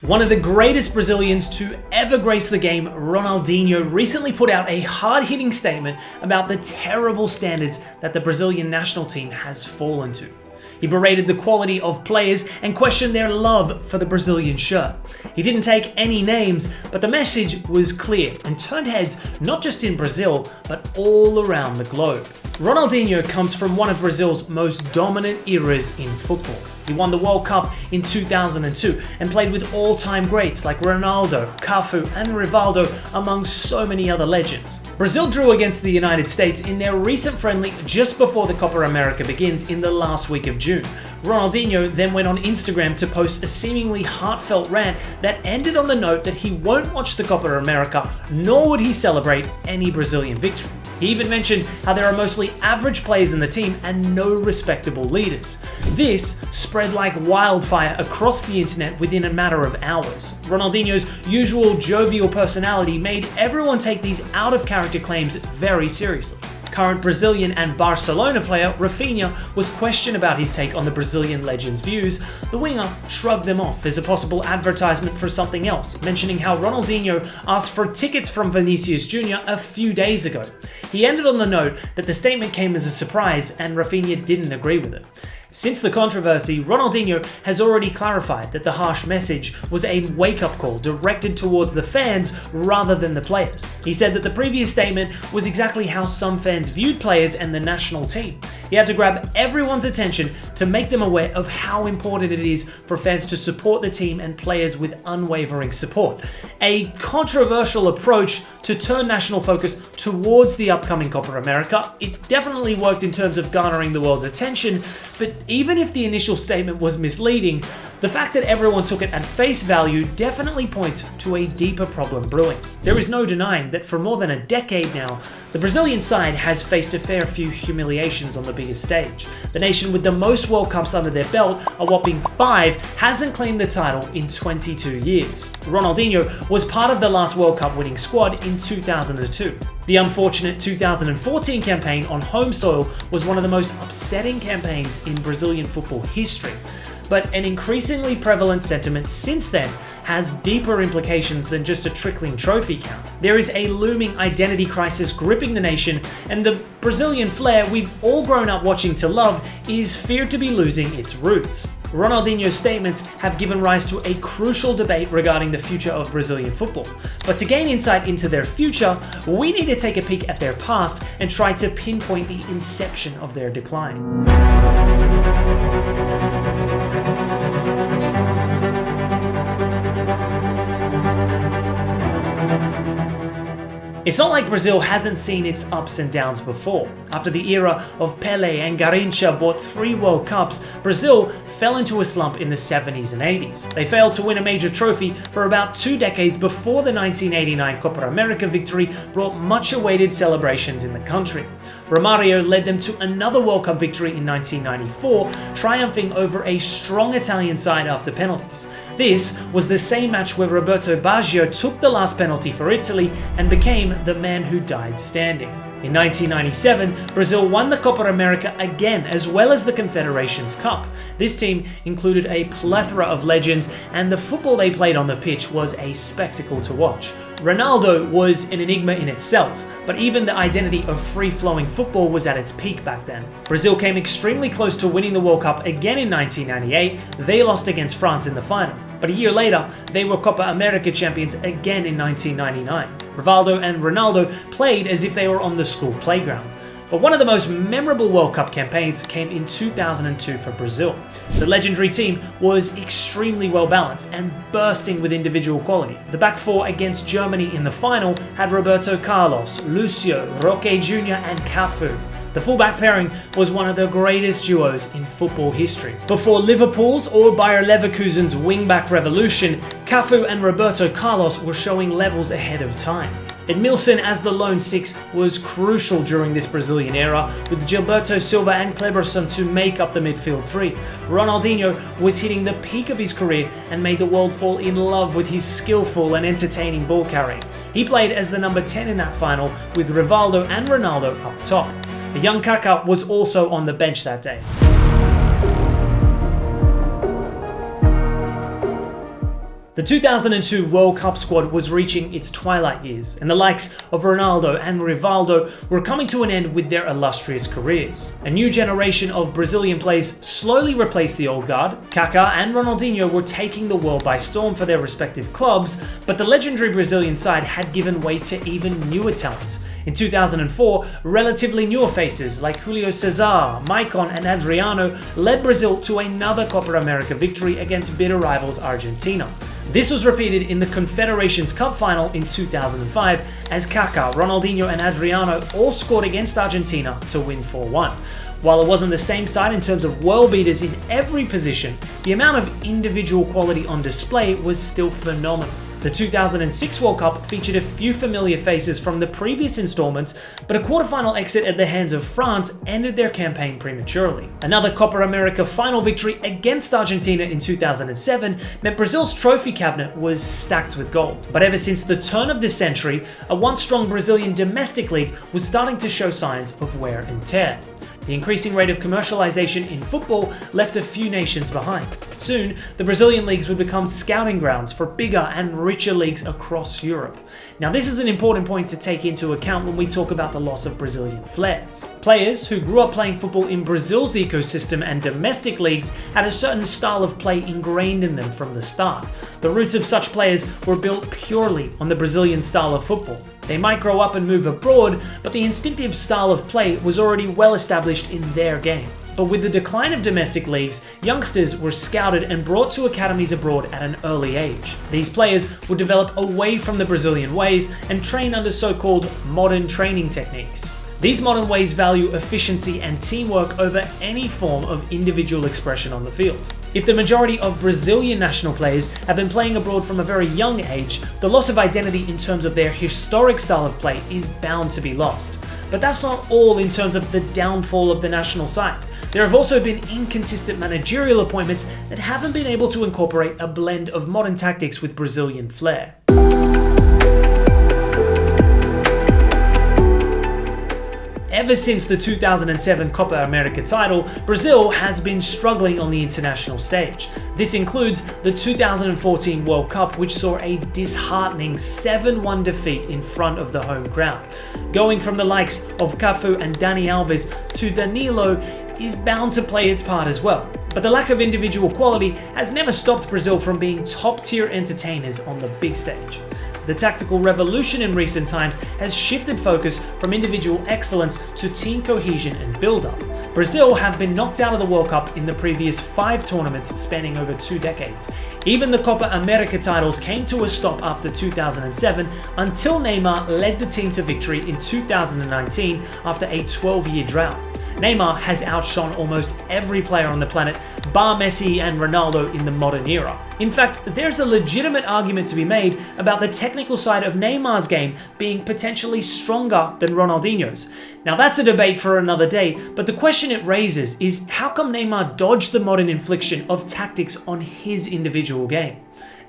One of the greatest Brazilians to ever grace the game, Ronaldinho, recently put out a hard-hitting statement about the terrible standards that the Brazilian national team has fallen to. He berated the quality of players and questioned their love for the Brazilian shirt. He didn't take any names, but the message was clear and turned heads not just in Brazil, but all around the globe. Ronaldinho comes from one of Brazil's most dominant eras in football. He won the World Cup in 2002 and played with all-time greats like Ronaldo, Cafu and Rivaldo, among so many other legends. Brazil drew against the United States in their recent friendly just before the Copa America begins in the last week of June. Ronaldinho then went on Instagram to post a seemingly heartfelt rant that ended on the note that he won't watch the Copa America, nor would he celebrate any Brazilian victory. He even mentioned how there are mostly average players in the team and no respectable leaders. This spread like wildfire across the internet within a matter of hours. Ronaldinho's usual jovial personality made everyone take these out-of-character claims very seriously. Current Brazilian and Barcelona player Rafinha was questioned about his take on the Brazilian legend's views. The winger shrugged them off as a possible advertisement for something else, mentioning how Ronaldinho asked for tickets from Vinicius Jr. a few days ago. He ended on the note that the statement came as a surprise and Rafinha didn't agree with it. Since the controversy, Ronaldinho has already clarified that the harsh message was a wake-up call directed towards the fans rather than the players. He said that the previous statement was exactly how some fans viewed players and the national team. He had to grab everyone's attention to make them aware of how important it is for fans to support the team and players with unwavering support. A controversial approach to turn national focus towards the upcoming Copa America. It definitely worked in terms of garnering the world's attention, but even if the initial statement was misleading, the fact that everyone took it at face value definitely points to a deeper problem brewing. There is no denying that for more than a decade now, the Brazilian side has faced a fair few humiliations on the biggest stage. The nation with the most World Cups under their belt, a whopping 5, hasn't claimed the title in 22 years. Ronaldinho was part of the last World Cup winning squad in 2002. The unfortunate 2014 campaign on home soil was one of the most upsetting campaigns in Brazilian football history. But an increasingly prevalent sentiment since then has deeper implications than just a trickling trophy count. There is a looming identity crisis gripping the nation, and the Brazilian flair we've all grown up watching to love is feared to be losing its roots. Ronaldinho's statements have given rise to a crucial debate regarding the future of Brazilian football. But to gain insight into their future, we need to take a peek at their past and try to pinpoint the inception of their decline. It's not like Brazil hasn't seen its ups and downs before. After the era of Pelé and Garrincha bought 3 World Cups, Brazil fell into a slump in the 70s and 80s. They failed to win a major trophy for about 2 decades before the 1989 Copa America victory brought much awaited celebrations in the country. Romario led them to another World Cup victory in 1994, triumphing over a strong Italian side after penalties. This was the same match where Roberto Baggio took the last penalty for Italy and became the man who died standing. In 1997, Brazil won the Copa America again, as well as the Confederations Cup. This team included a plethora of legends, and the football they played on the pitch was a spectacle to watch. Ronaldo was an enigma in itself, but even the identity of free-flowing football was at its peak back then. Brazil came extremely close to winning the World Cup again in 1998. They lost against France in the final. But a year later, they were Copa America champions again in 1999. Rivaldo and Ronaldo played as if they were on the school playground. But one of the most memorable World Cup campaigns came in 2002 for Brazil. The legendary team was extremely well balanced and bursting with individual quality. The back four against Germany in the final had Roberto Carlos, Lucio, Roque Jr. and Cafu. The fullback pairing was one of the greatest duos in football history. Before Liverpool's or Bayer Leverkusen's wingback revolution, Cafu and Roberto Carlos were showing levels ahead of time. Edmilson as the lone 6 was crucial during this Brazilian era, with Gilberto Silva and Kleberson to make up the midfield 3. Ronaldinho was hitting the peak of his career and made the world fall in love with his skillful and entertaining ball carrying. He played as the number 10 in that final, with Rivaldo and Ronaldo up top. The young Kaká was also on the bench that day. The 2002 World Cup squad was reaching its twilight years, and the likes of Ronaldo and Rivaldo were coming to an end with their illustrious careers. A new generation of Brazilian players slowly replaced the old guard. Kaká and Ronaldinho were taking the world by storm for their respective clubs, but the legendary Brazilian side had given way to even newer talent. In 2004, relatively newer faces like Julio César, Maicon and Adriano led Brazil to another Copa America victory against bitter rivals Argentina. This was repeated in the Confederations Cup final in 2005 as Kaká, Ronaldinho and Adriano all scored against Argentina to win 4-1. While it wasn't the same side in terms of world beaters in every position, the amount of individual quality on display was still phenomenal. The 2006 World Cup featured a few familiar faces from the previous installments, but a quarterfinal exit at the hands of France ended their campaign prematurely. Another Copa America final victory against Argentina in 2007 meant Brazil's trophy cabinet was stacked with gold. But ever since the turn of the century, a once strong Brazilian domestic league was starting to show signs of wear and tear. The increasing rate of commercialization in football left a few nations behind. Soon, the Brazilian leagues would become scouting grounds for bigger and richer leagues across Europe. Now, this is an important point to take into account when we talk about the loss of Brazilian flair. Players who grew up playing football in Brazil's ecosystem and domestic leagues had a certain style of play ingrained in them from the start. The roots of such players were built purely on the Brazilian style of football. They might grow up and move abroad, but the instinctive style of play was already well established in their game. But with the decline of domestic leagues, youngsters were scouted and brought to academies abroad at an early age. These players would develop away from the Brazilian ways and train under so-called modern training techniques. These modern ways value efficiency and teamwork over any form of individual expression on the field. If the majority of Brazilian national players have been playing abroad from a very young age, the loss of identity in terms of their historic style of play is bound to be lost. But that's not all in terms of the downfall of the national side. There have also been inconsistent managerial appointments that haven't been able to incorporate a blend of modern tactics with Brazilian flair. Ever since the 2007 Copa America title, Brazil has been struggling on the international stage. This includes the 2014 World Cup, which saw a disheartening 7-1 defeat in front of the home crowd. Going from the likes of Cafu and Dani Alves to Danilo is bound to play its part as well. But the lack of individual quality has never stopped Brazil from being top-tier entertainers on the big stage. The tactical revolution in recent times has shifted focus from individual excellence to team cohesion and build-up. Brazil have been knocked out of the World Cup in the previous 5 tournaments spanning over 2 decades. Even the Copa America titles came to a stop after 2007 until Neymar led the team to victory in 2019 after a 12-year drought. Neymar has outshone almost every player on the planet, bar Messi and Ronaldo in the modern era. In fact, there's a legitimate argument to be made about the technical side of Neymar's game being potentially stronger than Ronaldinho's. Now that's a debate for another day, but the question it raises is how come Neymar dodged the modern infliction of tactics on his individual game?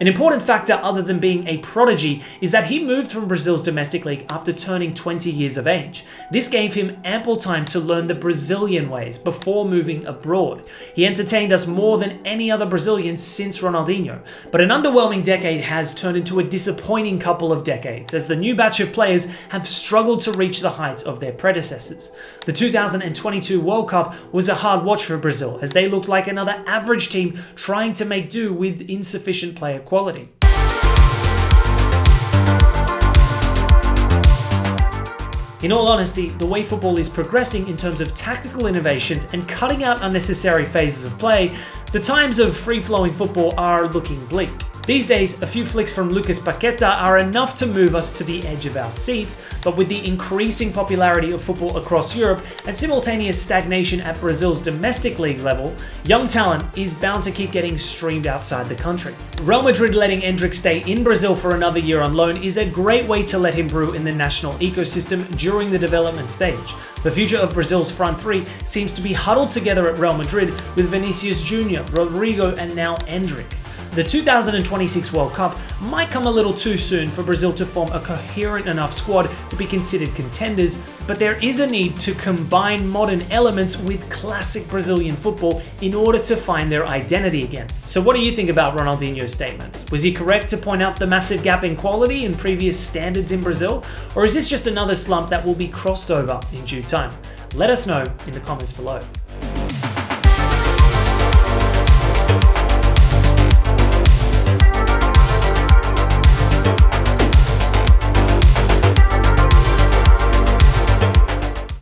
An important factor other than being a prodigy is that he moved from Brazil's domestic league after turning 20 years of age. This gave him ample time to learn the Brazilian ways before moving abroad. He entertained us more than any other Brazilian since Ronaldinho. But an underwhelming decade has turned into a disappointing couple of decades as the new batch of players have struggled to reach the heights of their predecessors. The 2022 World Cup was a hard watch for Brazil as they looked like another average team trying to make do with insufficient player quality. In all honesty, the way football is progressing in terms of tactical innovations and cutting out unnecessary phases of play, the times of free-flowing football are looking bleak. These days, a few flicks from Lucas Paqueta are enough to move us to the edge of our seats, but with the increasing popularity of football across Europe and simultaneous stagnation at Brazil's domestic league level, young talent is bound to keep getting streamed outside the country. Real Madrid letting Endrick stay in Brazil for another year on loan is a great way to let him brew in the national ecosystem during the development stage. The future of Brazil's front three seems to be huddled together at Real Madrid with Vinicius Jr., Rodrigo and now Endrick. The 2026 World Cup might come a little too soon for Brazil to form a coherent enough squad to be considered contenders, but there is a need to combine modern elements with classic Brazilian football in order to find their identity again. So what do you think about Ronaldinho's statements? Was he correct to point out the massive gap in quality and previous standards in Brazil? Or is this just another slump that will be crossed over in due time? Let us know in the comments below.